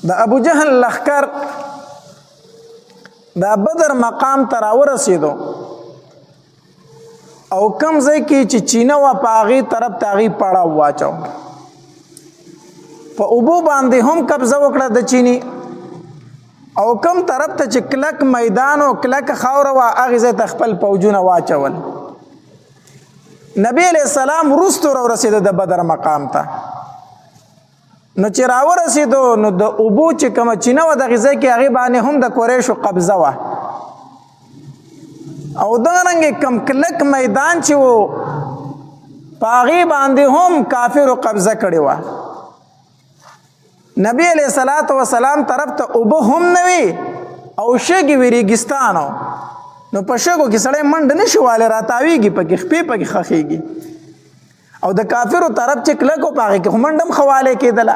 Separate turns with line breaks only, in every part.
د ابو جهل لخر د بدر مقام ته راورسېدو او کم ځای کې چې چینه وه په هغې طرف ته هغې پړاو واچو په اوبو باندې هم قبضه وکړه د چینی او کم طرف ته چې کلک میدان او کلک خاوره وه هغې ځای ته خپل پوجونه واچول نبی علیه السلام وروستو راورسېده د بدر مقام ته نو چې راورسېدو نو د اوبو چې کومه چینه وه دغې ځای کې هغې باندې هم د قریشو قبضه وه او دغرنګې کم کلک میدان چې و په هغې باندې هم کافرو قبضه کړې وه نبی علیه الصلاة والسلام طرف ته اوبه هم نه وي او شګې وي ریګستان نو په شګو کې سړی منډه نه شي والی راتاویږي پکې خپې پکې خښېږي او د کافرو طرف چې کلک و په هغې کې خو منډه هم ښه والی کېدله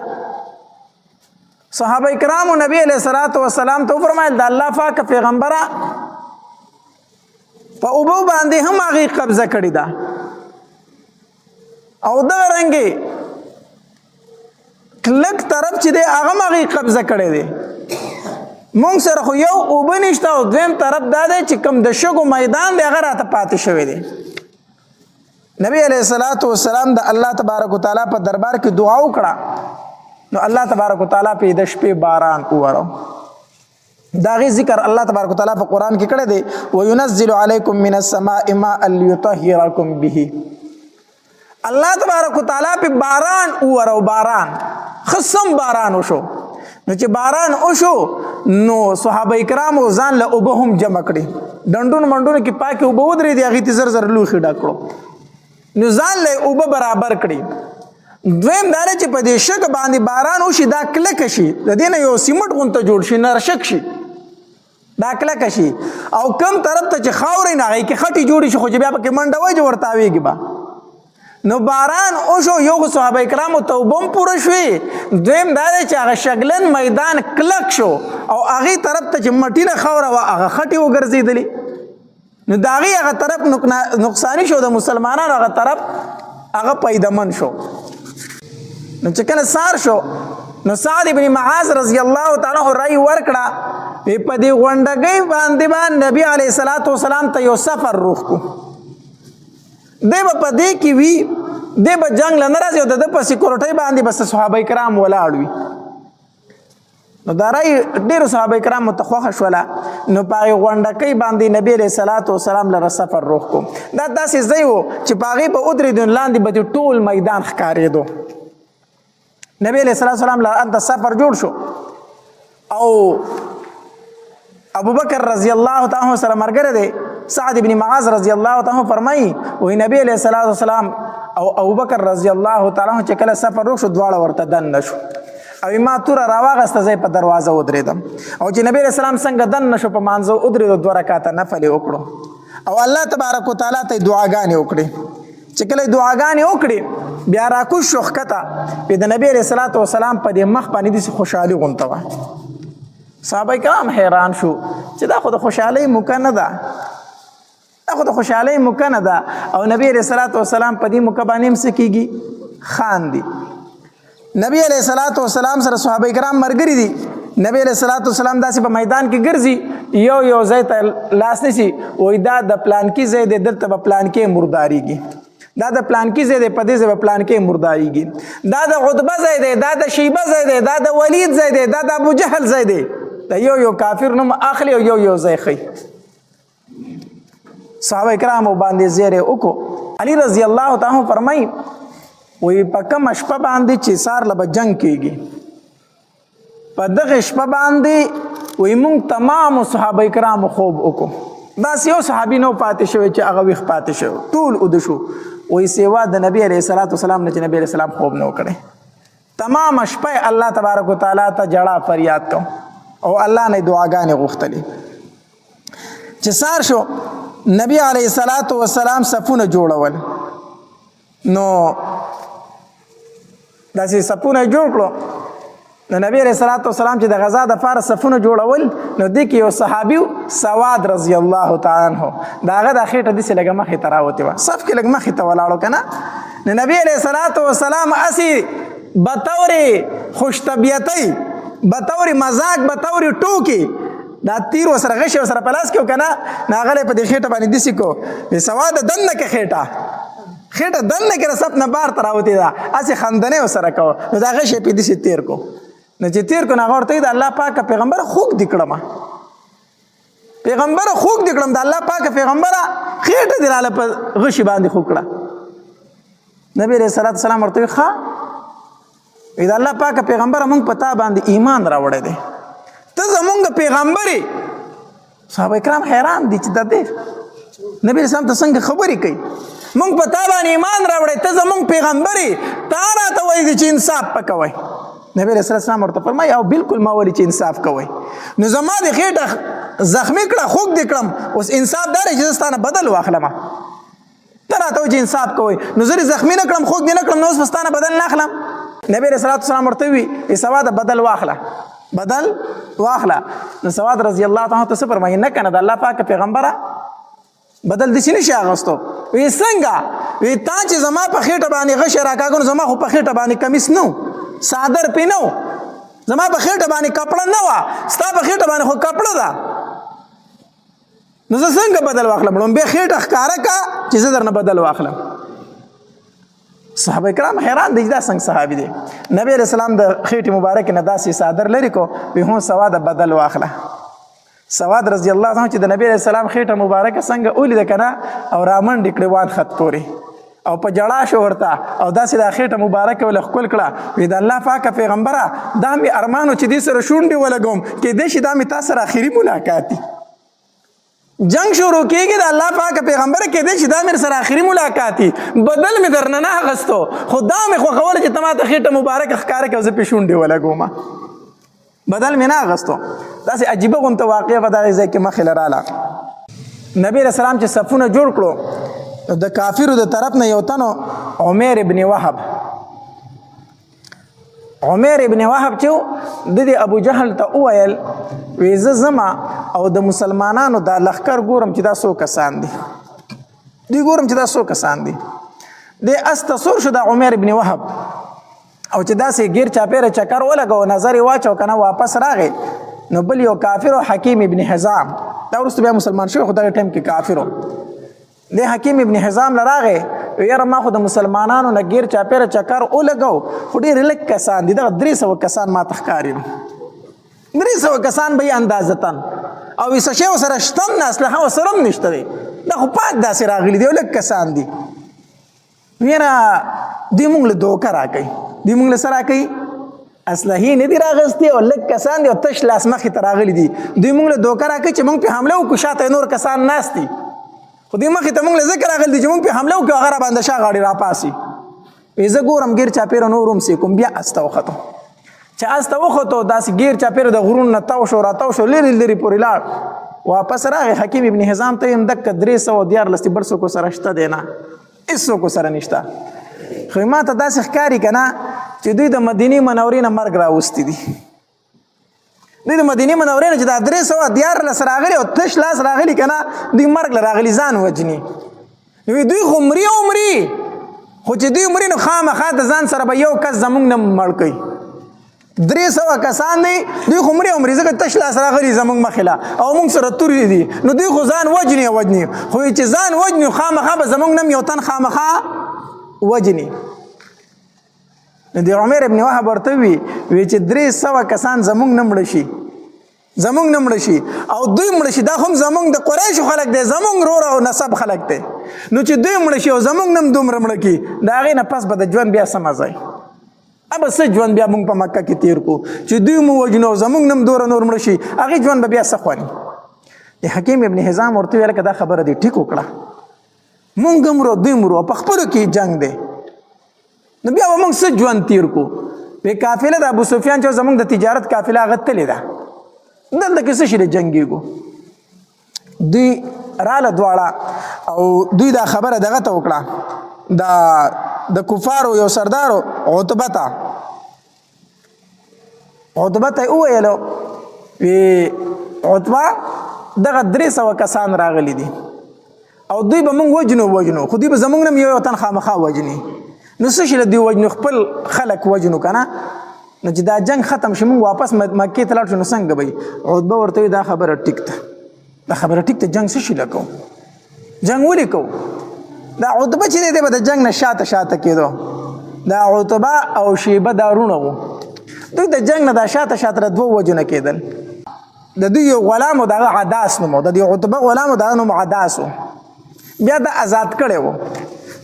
صحابه کرامو نبی علیه الصلاة والسلام ته وفرمایل د الله پاکه پیغمبره په اوبو باندې هم هغې قبضه کړې ده او دغه رنګې کلک طرف چې دی هغه هم هغې قبضه کړی دی مونږ سره خو یو اوبه نشته او دویم طرف دا دی چې کوم د شګو میدان دی هغه راته پاتې شوی دی نبی علیه الصلاة والسلام د الله تبارک وتعالی په دربار کې دعا وکړه نو الله تبارک وتعالی په د شپې باران وورو دا غي ذکر الله تبارک وتعالی په قران کې کړی دی وينزل عليكم من السماء ماء ليطهركم به الله تبارک وتعالی په باران وورو باران خصم باران وشو نو چې باران وشو نو صحابه کرامو ځان له اوبه هم جمع کړي ډنډون منډونه کې پاکي اوبه ودرې دي هغې ته زر زر لوښي ډک کړو نو ځان له اوبه برابر کړي دویم دا دی چې په دې شګ باندې باران وشي دا کلکه شي د دې نه یو سیمټ غونته جوړ شي نرشک شي دا کلکه شي او کم طرف ته چې خاورې نه هغې کې خټې جوړې شي خو چې بیا پکې منډه وای چې ورته تاویږي به نو باران وشو یو خو صحابه کرامو ته اوبه هم پوره شوې دویم دا دی چې هغه شګلن میدان کلک شو او هغې طرف ته چې مټینه خاوره وه هغه خټې وګرځېدلې نو د هغې هغه طرف نقصاني شو د مسلمانانو هغه طرف هغه پیدمن شو نو چې کله سار شو نو سعد ابن معاذ رضی الله تعالی عنہ رای ورکړه په دې غونډګۍ باندې نبی علیه الصلاة والسلام ته یو سفر روغ کو دی به په دې کې وي دی به جنګ له نه راځي او د ده په سیکورټۍ باندې بس صحابه کرام ولاړ وي نو دا رای ډېرو صحابه کرامو ته خوښه شوله نو په هغې غونډکۍ باندې نبي علیه الصلاة والسلام لره سفر روغ کو دا داسې ځای و چې په هغې به ودرېدو لاندې به د ټول میدان ښکارېدو نبی علیه الصلاة والسلام لره هلته سفر جوړ شو او ابوبکر رضی الله تعالی عنہ سره ملګری دی سعد ابن معاذ رضی الله تعالی عنہ فرمایي وایي نبی علیه الصلاة والسلام او ابوبکر رضی الله تعالی عنہ چې کله سفر روغ شو دواړه ورته دننه شو او ما توره راواغسته زه په دروازه ودرېدم او چې نبی علیه السلام څنګه دننه شو په مانځه ودرېدو 2 رکعته نفل یې وکړو او الله تبارک وتعالی ته دعاګانې وکړې چې کله دعاګانې وکړې بیا راکوز شو ښکته د نبی علیه الصلاة والسلام په دې مخ باندې داسې خوشحالي غونته وه صحابه کرام حیران شو چې دا خو د خوشحالۍ موقع نه ده دا خو د خوشحالۍ موقع نه ده او نبی علیه الصلاة والسلام په دې موقع باندې هم څه کېږي خاندي نبی علیه الصلاة والسلام سره صحابه کرام ملګري دي نبی علیه الصلاة والسلام داسې په میدان کې ګرځي یو ځای ته لاس نیسي وایي دا د پلانکي ځای دی دلته به پلانکې مردارېږي دا د پلانکي ځای دی په دې ځای به پلانکې مردارېږي دا د عتبه ځای دی دا د شیبه ځای دی دا د ولید ځای دی دا د ابوجهل ځای دی دا یو کافر نوم اخلي او یو ځای ښیي صحابه کرامو باندې زیری وکړو علي رضی الله تعالی عنہ فرمایي وایي په کومه شپه باندې چې سار له به جنګ کېږي په دغه شپه باندې وایي موږ تمامو صحابه کرامو خوب وکړو داسې یو صحابي نه پاتې شوی چې هغه ویښ پاتې شوی ټول اوده شو وایي سیوا د نبی علیه الصلاة والسلام نه چې نبی علیه السلام خوب نه وکړی تمام شپه الله تبارک وتعالی ته جړه فریاد کو او الله نه دعاګانې غوښتلې چې سار شو نبی علیه الصلاة والسلام صفونه جوړول نو داسې صفونه جوړ کړو نو نبی علیه الصلاة والسلام چې د غزا دپاره صفونه جوړول نو دې کې یو صحابي سواد رضی الله تعالی عنہ د هغه دا خېټه داسې لږه مخې ته راوتې وه صف کې لږ مخې ته ولاړو که نه نو نبی علیه الصلاة والسلام هسې بطور خوش طبیعتۍ بطور مزاق بطور ټوکی دا تیر وسره غشي وسره په لاس کې وکنه ناغله په دې خېټه باندې دسی کو په سواد دنه کې خېټه دنه کې رسب نه بار تراوتی دا اسی خندنه وسره کو نو دا غشي په دسی تیر کو نو چې تیر کو نه ورته دا الله پاک پیغمبر خوګ دکړم پیغمبر خوګ دکړم دا الله پاک پیغمبر خېټه دلاله په غشي باندې خوکړه نبی رسول الله سلام ورته ښا دا الله پاک پیغمبر مونږ پتا باندې ایمان راوړی دی ته زمونږ پیغمبري صحابه کرام حیران دي چې د دې نبی رسول الله څنګه خبرې کوي مونږ پتا باندې ایمان راوړی ته زمونږ پیغمبري تا راته وایي چې انصاف پکوي نبی رسول الله ورته فرمایي او بالکل ما وایي چې انصاف کوي نو زما د خېټه زخمی کړه خوګ دې کړم اوس انصاف دار چې ستانه بدل واخلم ته راته وایي چې انصاف کوي نو زه زخمی نه کړم خوګ دې نه کړم نو اوس ستانه بدل نه اخلم نبی رسول الله ورته وی سواد بدل واخله نو سواد رضی الله تعالی عنہ فرمایي نه کنه د الله پاک پیغمبره بدل دي نشي اغستو وی څنګه وی تا چې زما په خېټه باندې غش راکاګو زما خو په خېټه باندې کمیس نو صادر پینو زما په خېټه باندې کپڑا نه وا ستا په خېټه باندې خو کپڑا ده نو زه څنګه بدل واخلم به خېټه ښکارا کا چې زه درنه بدل واخلم صحابه کرام حیران دي دا څنګه صحابي دي نبی رسول الله د خېټه مبارک نه داسې صادر لري کو به هو سواد بدل واخله سواد رضی الله عنه چې د نبی رسول الله خېټه مبارک څنګه اولید کنه او رامن ډکړي وان خط پوري او په جړا شو ورته او داسې د خېټه مبارک ول خپل کړه وې د الله پاک پیغمبره دا می ارمانو چې دې سره شونډي ولګوم کې دې شي دا می تاسو سره اخیری ملاقات جنگ شروع کېږي د الله پاک پیغمبر کې دې چې دا مې سره اخیری ملاقات بدل مې درنه نه غستو خدا مې خو خبره چې تماته خېټه مبارک ښکارا کې زه په شونډې ولګوم بدل مې نه غستو داسې عجیبه غونته واقعه په دغه ځای کې مخې لراله نبی رسول الله چې صفونه جوړ کړو د کافرو د طرف نه یو تنو عمر ابن وهب چې د ابو جهل ته وویل وی زه زما او د مسلمانانو دا لښکر ګورم چې دا څو کسان دي د استصور شو د عمر ابن وهب او چې داسې غیر چاپیره چکر ولګو نظر واچو کنه واپس راغی نو بل یو کافر حکیم ابن حزام دا ورسته بیا مسلمان شو خدای ټیم کې کافرو د حکیم ابن حزام لراغه یاره ما خو د مسلمانانو نه غیر چاپیره چکر ولګو خو ډېر لږ کسان دي دا 300 کسان ما تخکاری 300 کسان به اندازتن او وسه شی سره شتم نه اسلحه وسره نشته دی دا خو پاک داسې راغلي دی لږ کسان دي وینا دی مونږ له دوکه راکې دی مونږ له سره راکې اسلحه نه دی راغستي او لږ کسان دی او تش لاس مخې ته راغلي دي دی مونږ له دوکه راکې چې مونږ په حمله وکړو شاته نور کسان ناشتي خو دې مخې ته مونږ له ذکر راغلي چې مونږ په حمله وکړو هغه را باندې شا غاړې راپاسي زه ګورم غیر چاپیره نورم سې کوم بیا استه وختو چې استه وختو داسې غیر چاپیره د غرون نه تاو شو راتاو شو لري پورې لاړ واپس راغی حکیم ابن حزام ته هم دک 314 برسو کو سره شته دینا ایسو کو سره نشته خو ما ته داسې ښکاری کنه چې دوی د مدینه منورې نه مرګ راوستي دي دوی د مدینه منورې نه چې دا 314 راغلي او تش لاس راغلي کنه دوی مرګ راغلي ځان وجني نو دوی عمرې خو چې دوی عمرې نو خامخا د ځان سره به یو کس زمونږ نه مړ کوي 300 کسان دي دوی عمرې ځکه تش لاس راغلي زمونږ مخله او موږ سره توري دي نو دوی خو ځان وجني خو چې ځان وجني خامخا به زمونږ نه یو تن خامخا وجني د عمر ابن وهب ورته وی چې 300 کسان زمونږ نه مړ شي او دوی مړ شي دا هم زمونږ د قریش خلک دي زمونږ رور او نسب خلک دي نو چې دوی مړ شي او زمونږ نم دومره مړ کی دا غي نه پس به د ژوند بیا سمځي اب څه ژوند بیا مونږ په مکه کې تیر کو چې دوی مو وجنو زمونږ نم دور نور مړ شي هغه ژوند بیا سخواني د حکیم ابن حزام ورته ویل کدا خبره دي ټیک وکړه مونږ مرو دوی مرو په خپل کې جنگ دی نو بیا مونږ څه ژوند تیر کو په قافله د ابو سفیان چې زمونږ د تجارت قافله غتلې ده دلته کې څه شي جنگيګو دوی رااله دواړه او دوی دا خبره دغه ته وکړه د کفارو یو سردارو عتبه وویلو وی عتبه دغه 300 کسان راغلي دي او دوی به مونږ وجنو خو دوی به زمونږ نه یو تن خامخا وجني نو څه شي دوی وجنو خپل خلک وجنو کنه نو چې دا جنگ ختم شي موږ واپس مکې ته لاړ شو نو څنګه به وي؟ عتبه ورته وایي دا خبره ټیک ده، دا خبره ټیک ده، جنگ څه شي له کوو، جنگ ولې کوو؟ دا عتبه چې دی به د جنگ نه شاته کېدو. دا عتبه او شیبه دا وروڼه وو، دوی د جنگ نه دا شاته دوه وجو نه کېدل. د دوی یو غلام و دغه عداس نوم و، د دې عتبه غلام و دغه نوم عداس و. بیا دا آزاد کړی و.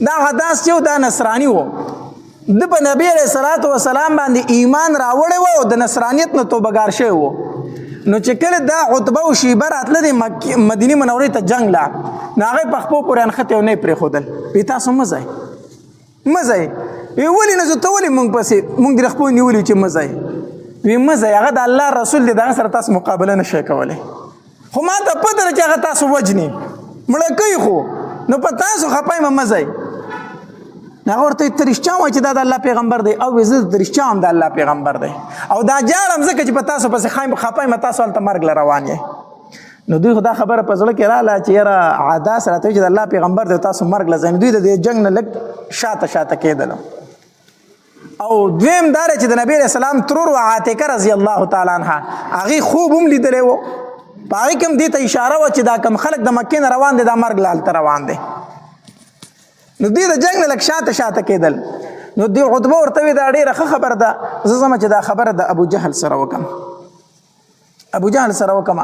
دا عداس چې و دا نصراني و، د په نبی علیه الصلاة والسلام باندې ایمان راوړی و او د نصرانیت نه توبهګار شوی و. نو چې کله دا عتبه او شیبه راتله د مدینې منورې ته جنگ لا، نو هغې په خپو پورې انښتې او نه یې پرېښودل. وایي تاسو مه ځئ، مه ځئ. وی ولې نه ځو؟ ته ولې موږ پسې موږ د خپو نیولي چې مه ځئ؟ وی مه ځئ، هغه د الله رسول دی، د هغه سره تاسو مقابله نه شئ کولی. خو ما ته پته ده چې هغه تاسو وجني مړه کوي، خو نو په تاسو خفه یم، مه ځئ. هغه ورته ته رښتیا وایي چې دا د الله پیغمبر دی؟ او زه د رښتیا هم د الله پیغمبر دی، او دا جاړم ځکه چې په تاسو پسې خفه یم، تاسو هلته مرګ له روان یې. نو دوی خو دا خبره په زړه کې راغله چې یاره عداس راته وایي چې د الله پیغمبر دی تاسو مرګ له ځئ. دوی د دې جنګ نه لږ شاته کېدل. او دویم دا دی چې د نبي علیه السلام ترور و عاتکه رضی الله تعالی عنها، هغې خوب هم لیدلی و، په هغې کې هم دې ته اشاره وه چې دا کوم خلک د مکې نه روان دی دا مرګ له هلته روان دی. نو دوی د جنګ نه لږ شاته کېدل. نو دوی عتبه ورته وایي دا ډېره ښه خبره ده، زه ځمه چې دا خبره د ابوجهل سره وکړم، ابوجهل سره وکړم.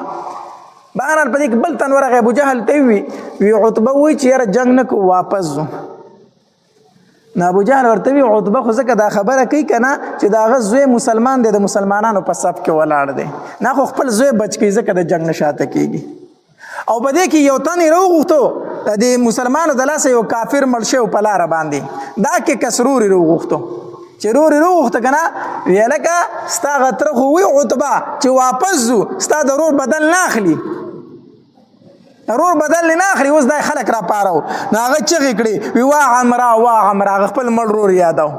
بهرحال په دې کې بل تن ورغی، ابوجهل ته وي عتبه وایي چې یاره جنګ نه کوو، واپس ځو. نو ابوجهل ورته وي عتبه خو ځکه دا خبره کوي که نه چې د هغه زوی مسلمان دی، د مسلمانانو په صف کې ولاړ دی، نه خو خپل زوی بچ کوي ځکه د جنګ نه شاته کېږي. او په دې کې یو تن یې راوغوښتو د مسلمانو د لاسه یو کافر مړ شوی په لاره باندې، دا کې کس رور یې راوغوښتو. چې رور یې راوغوښته که نه ویې لکه ستا هغه تره خو وي عتبه چې واپس ځو، ستا د رور بدل نه اخلي، رور بدل نه اخلي. اوس دا خلک را پارو. نو هغه چغې کړې وی وا عمره وا عمره، هغه خپل مړ رور یادو،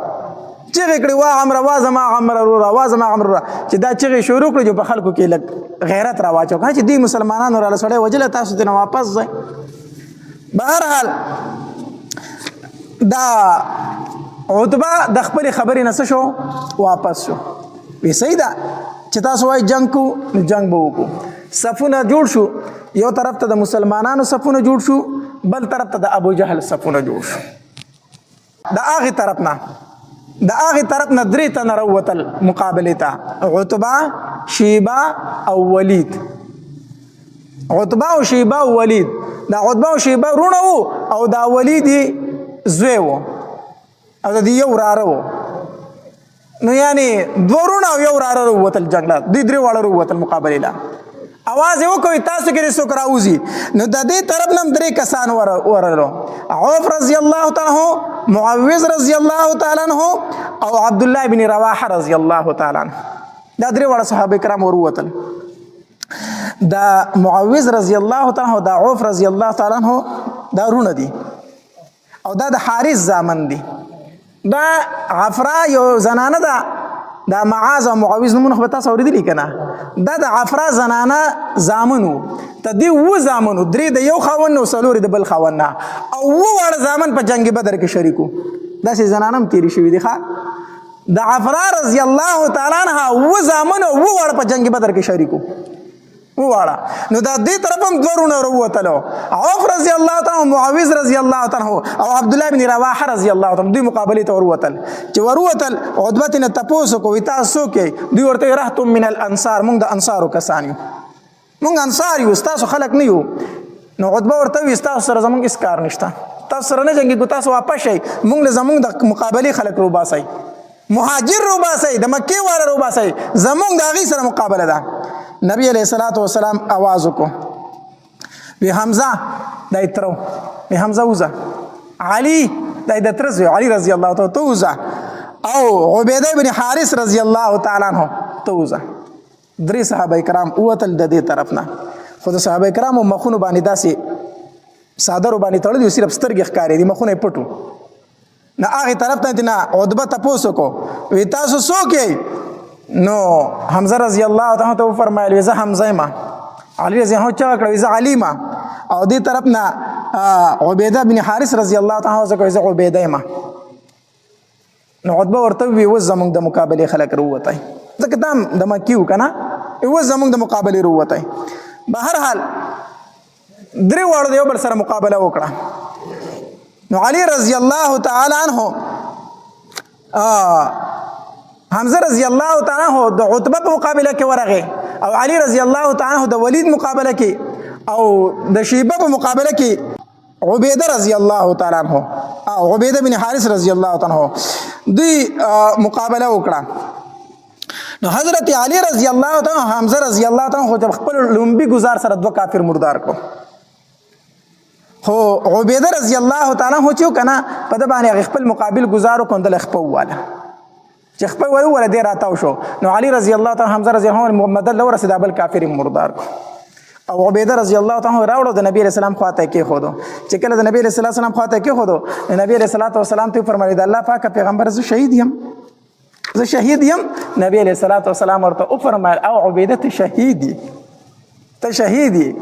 چغې کړې وا عمره وا زما عمره روره وا زما عمره روره. چې دا چغې شروع کړې چې په خلکو کې لږ غیرت را واچو که چې دوی مسلمانانو راله سړی وجله، تاسو دې نه واپس ځئ. بهرحال دا عتبه د خپلې خبرې نه څه شو؟ واپس شو. وی صحیح ده چې تاسو وایي جنګ کوو، نو جنګ به وکړو. صفونه جوړ شو، یو طرف ته د مسلمانانو صفونه جوړ شو، بل طرف ته د ابوجهل صفونه جوړ شو. د هغې طرف نه درې تنه راووتل مقابلې ته، عتبه، شیبه او ولید. عتبه او شیبه او ولید، دا عتبه او شیبه وروڼه وو او دا ولید یې زوی و او د دې یو وراره و. نو یعنې دوه وروڼه او یو وراره راووتل جنګ له، دوی درې واړه راووتل مقابلې له. आवाज یې وکړئ تاسو کې څوک راوځي. نو د دې طرف نه هم درې کسان ورغلو، عوف رضی الله تعالی عنہ، معوذ رضی الله تعالی عنہ او عبد الله بن رواحه رضی الله تعالی عنہ. دا درې واړه صحابه کرام وروتل. دا معوذ رضی الله تعالی عنہ، دا عوف رضی الله تعالی عنہ دا رونه دي او دا د حارث زامن دي. دا عفرا یو زنانه ده، دا معاذ او معوذ نومونه خو به تاسو اورېدلي که نه؟ دا د عفرا زنانه زامن وو. د دې اووه زامن وو، درې د یو خاوند نه او څلور د بل خاوند نه، او اووه واړه زامن په جنګ بدر کې شریک وو. داسې زنانه هم تېرې شوي دي. د عفرا رضی الله تعالی عنها اووه زامن او اووه واړه په جنګ بدر کې شریک وو، اووه واړه. نو دا دې طرف هم دوه وروڼه راووتلو، عوف رضی الله تعالی عنه، معوذ رضی الله تعالی عنه او عبد الله بن رواحه رضی الله تعالی عنه. دوی مقابلې ته وروتل. چې وروتل عتبه ترې نه تپوس وکړو وایي تاسو څوک یئ؟ دوی ورته وایي رهط من الانصار، موږ د انصارو کسان یو، موږ انصار یو، ستاسو خلک نه یو. نو عتبه ورته وایي ستاسو سره زموږ هېڅ کار نشته، تاسو سره نه جنګېږو، تاسو واپس شئ، موږ له زموږ د مقابلې خلک روباسئ، مهاجر روباسئ، د مکې والا روباسئ، زموږ د هغې سره مقابله ده. نبی علیہ الصلوۃ والسلام आवाज وکړو، وی حمزه دا ترو، وی حمزه وزه، علی دا د ترز، علی رضی الله تعالی عنہ وزه، او عبیده بن حارث رضی الله تعالی عنہ ته وزه. درې صحابه کرام ووتل د دې طرف نه. خو د صحابه کرامو مخونو باندې داسې صادرو باندې تړلي وو، صرف سترګې ښکارېدې، مخونه یې پټ وو. نه هغې طرف ته نه عتبه تپوس وکړو، وی تاسو څوک یئ؟ نو حمزه رضی الله تعالی ته وفرمایل وی زه حمزه یم. علی رضی الله چا کړ وی زه علی یم. او دې طرف نه عبیده بن حارث رضی الله تعالی عنہ زه زه عبیده یم. نو عتبه ورته وی اوس زمونږ د مقابلې خلک راووتی ځکه دا هم د مکي و که نه اوس زمونږ د مقابلې راووتی بهرحال درې واړو د یو بل سره مقابله وکړه نو علي رضی الله تعالی عنه حمزه رضی الله تعالی عنہ د عتبه په مقابله کې ورغی او علي رضی الله تعالی عنہ د ولید مقابله کې او د شیبه په مقابله کې عبیده رضی الله تعالی عنہ او عبیده بن حارث رضی الله تعالی عنہ دوی مقابله وکړه نو حضرت علی رضی الله تعالی عنہ حمزه رضی الله تعالی عنہ خپل لومبي گزار سره دوه کافر مردار کړو خو عبیده رضی الله تعالی عنہ چې کنه په د باندې خپل مقابل گزارو کوندل خپل واله چې خپل ولا دی راتاو شو نو علی رضی الله تعالی حمزه رضی الله عنه محمد الله ورسید بل کافر مردار او عبیده رضی الله تعالی راوړو د نبی رسول الله خواته کې خودو چې کله د نبی رسول الله خواته کې خودو نبی رسول الله والسلام ته فرمایي د الله پاک پیغمبر زه شهید یم نبی علیہ الصلوۃ والسلام ورته او فرمایل او عبیده ته شهیدی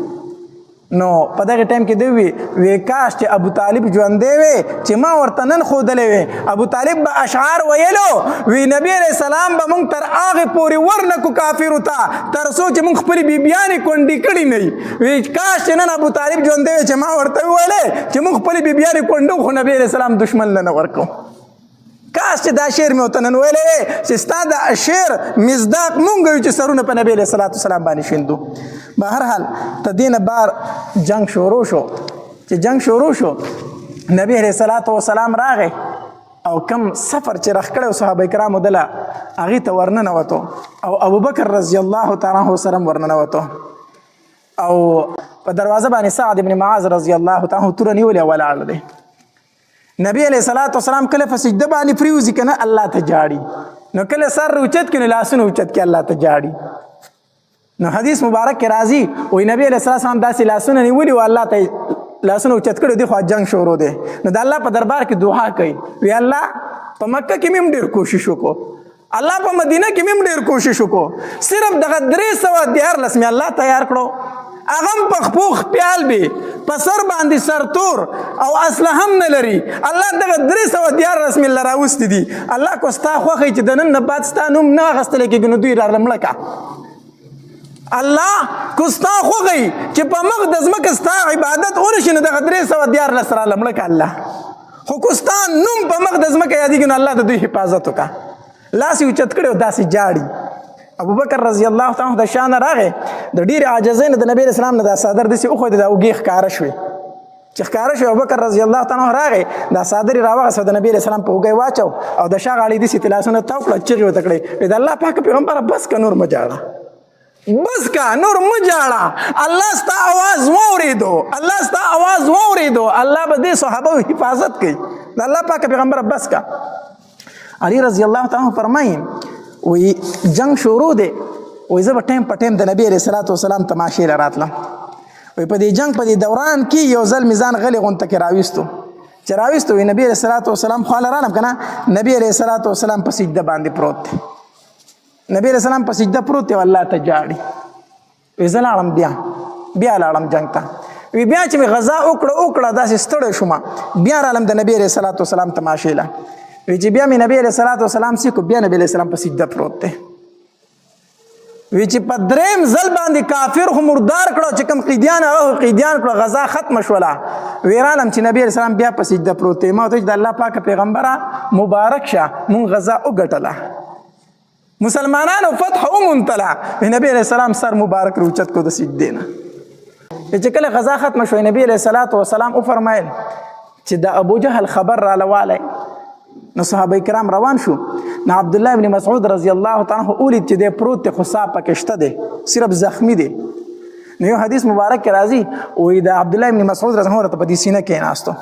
نو په دغه ټایم کې دی وی کاش چې ابو طالب ژوندې وي چې ما ورته نن ښودلی وي ابو طالب به اشعار ویلو وی نبی علیہ السلام به موږ تر هغې پورې ورنکو کافرو ته تر څو چې موږ خپلې بیبیانې کونډې کړي نه وي کاش چې نن ابو طالب ژوندې وي چې ما ورته وویلی چې موږ خپلې بیبیانې کونډو خو نبی علیہ السلام دشمن له نه ورکو کاش چې دا شعر مې ورته نن ویلی چې ستا د شعر مصداق مونږ یو چې سرونه په نبی علیہ الصلوۃ والسلام باندې شیندو بهرحال ته دې نه بار جنگ شروع شو نبی علیہ الصلوۃ والسلام راغی او کم سفر چې راخ کړی صحابه کرامو دله هغې ته ورننوتو او ابوبکر رضی الله تعالی عنه سره ورننوتو او په دروازه باندې سعد بن معاذ رضی الله تعالی عنه توره نیولې ولاړ دی نبی علیہ الصلوۃ والسلام کله په سجده باندې پریوزي کنه الله ته جاړي نو کله سر اوچت کنه لاسونه اوچت کې الله ته جاړي نو حدیث مبارک کې راځي وای نبی علیہ الصلوۃ والسلام داسې لاسونه نیولي او الله ته لاسونه اوچت کړي دي خو جنگ شروع دی نو د الله په دربار کې دعا کوي وی الله په مکه کې مم ډیر کوشش وکړو الله په مدینه کې مم ډیر کوشش وکړو صرف دغه 314 مې الله تیار کړو اغم پخپوخ پیال بی پسر باندې سرتور او اصله هم نه لري الله دغه 314 رسم الله راوستي دي الله کو ستا خوخه چې د نن نه بعد ستا نوم نه غستل کېږي نو دوی را لمړه الله کو ستا خوخه چې په مقدس مکه ستا عبادت ورشي نه دغه 314 لسره لمړه الله خو کو ستا نوم په مقدس مکه یادېږي نو الله د دوی حفاظت وکړه لاس یې اوچت کړی او داسې جاړي ابوبکر رضی الله تعالی عنہ د شان راغی د ډیر عاجزین د نبی اسلام نه د صادر دسی او خو د اوګی ښکارا شوی چې ښکارا شوی ابوبکر رضی الله تعالی عنہ راغی د صادر راوغه د نبی اسلام په اوګی واچو او د شاغ علی دسی تلاسونه تاوکړه چې وته کړی د الله پاک پیغمبر بس کا نور مجاړه الله ستا आवाज ووریدو الله به دې صحابه حفاظت کوي د الله پاک پیغمبر بس کا علی رضی الله تعالی عنہ فرمایي وی جنگ شروع دی وی زه به ټایم په ټایم د نبی علیہ الصلوۃ والسلام تماشې له راتلم وی په دې جنگ په دې دوران کې یو ځل میزان غلی غونته کې راویستو وی نبی علیہ الصلوۃ والسلام خواله رانم کنه نبی علیہ الصلوۃ والسلام په سجده باندې پروت دی نبی علیہ السلام په سجده پروت دی الله ته جاړي وی زه لاړم بیا لاړم جنگ ته وی بیا چې غزا وکړه داسې ستړی شوم بیا رالم د نبی علیہ الصلوۃ والسلام تماشې له وی چې بیا مې نبی علیہ الصلوۃ والسلام سیکو بیا نبی علیہ السلام په سجده پروت دی وی چې په دریم ځل باندې کافر خو مردار کړو چې کوم قیدیان کړو غزا ختم شوله ویرانم چې نبی علیہ السلام بیا په سجده پروت دی ما ته د الله پاک پیغمبره مبارک شه مون غزا وګټله مسلمانانو فتح ومنتلا نبی علیہ السلام سر مبارک روچت کو د سجدې نه چې کله غزا ختم شوه نبی علیہ الصلوۃ والسلام او فرمایل چې د ابو جهل خبر را لواله نو صحابه کرام روان شو نو عبد الله ابن مسعود رضی الله تعالی عنہ اولید چې د پروت خصا پکشته دی صرف زخمی دی نو یو حدیث مبارک کې راځي وې د عبد الله ابن مسعود رضی الله عنه په دې سینه کې ناستو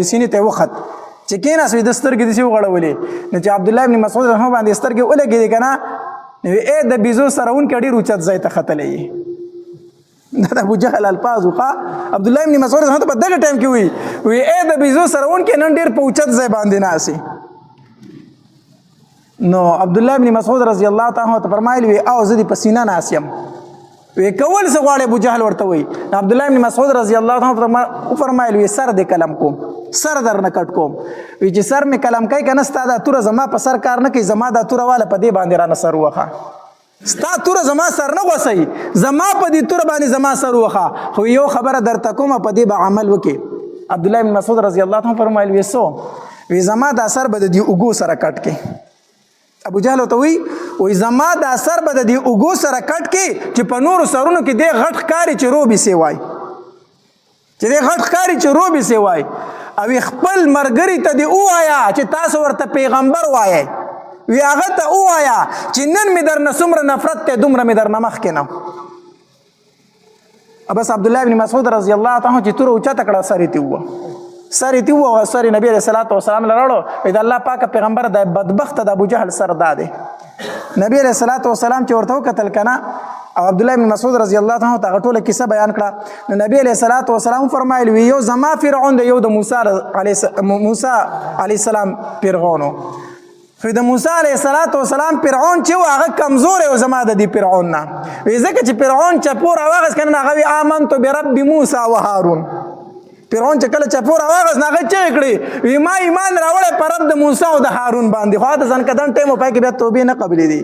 د سینې ته وخت چې کې ناس د سترګې دې وغړولې نو چې عبد الله ابن مسعود رضی الله عنه باندې سترګې ولګېدې کنه نو د بيزو سرون کې ډېر اوچت ځای ته ختلې دا ابو جهل الفاظ وقا عبد الله ابن مسعود ته په دغه ټایم کې وی د بيزو سرون کې نن ډېر پوچت ځای باندې ناسي نو عبد الله ابن مسعود رضی الله تعالی عنہ فرمایلی وی او زدي پسینه ناسیم وی کول څه غواړي ابو جهل ورته وی عبد الله بن مسعود رضی الله عنه فرمایل وی سر دې قلم کوم سر درنه کټ کوم وی چې سر می قلم کوي کنه ستا دا تور زما په سر کار نه کوي زما دا تور والا په دې باندې را نصر وخه ستا تور زما سر نه غوسي زما په دې تور باندې زما سر وخه خو یو خبره درته کوم په دې به عمل وکي عبد الله بن مسعود رضی الله عنه فرمایل وی سو وی زما دا سر به دې وګو سره کټ کې ابو جهل ته وی زما دا سر به دې وګو سره کټ کې چې په نور سرونو کې دې غټ کاری چې روبي سی وای چې دې غټ کاری چې روبي سی وای او خپل مرګري ته دې وایا چې تاسو ورته پیغمبر وایي وی هغه ته وایا چې نن می در نسمر نفرت ته دومره می در نمخ کینم بس عبد الله بن مسعود رضی الله عنه چې تور اوچا تکړه سری تی وو سری نبی علیہ الصلوۃ والسلام لراړو اې د الله پاک پیغمبر د بدبخت د ابو جهل سر داده نبی علیہ الصلوۃ والسلام چې ورته قتل کنا او عبد الله بن مسعود رضی الله عنه ته ټوله کیسه بیان کړه نبی علیہ الصلوۃ والسلام فرمایلی وی یو زما فرعون د یو د موسی علیہ السلام فرعون خو د موسی علیہ السلام فرعون چې هغه کمزور او زما د دې فرعون نه وی ځکه چې فرعون چپور واغس کنه هغه آمنت برب موسی و هارون فرعون چې کله چپور واغس نه هغه چې کړی وی ما ایمان راوړې پر رب د موسی او د هارون باندې خو د ځنکدن ټیم په کې بیا توبې نه قبلې دي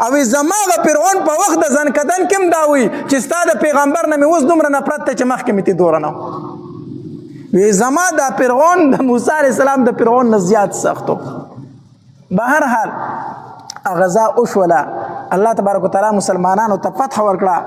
او زماغه فرعون په وخت د ځنکدن کوم دا وی چې ستاسو پیغمبر نه مې اوس دومره نفرت ته چې مخکې مې دور نه وی زما د فرعون د موسی علی السلام د فرعون نه زیات سختو بهر حال غزا اوشولا الله تبارک وتعالى مسلمانانو ته فتح ورکړه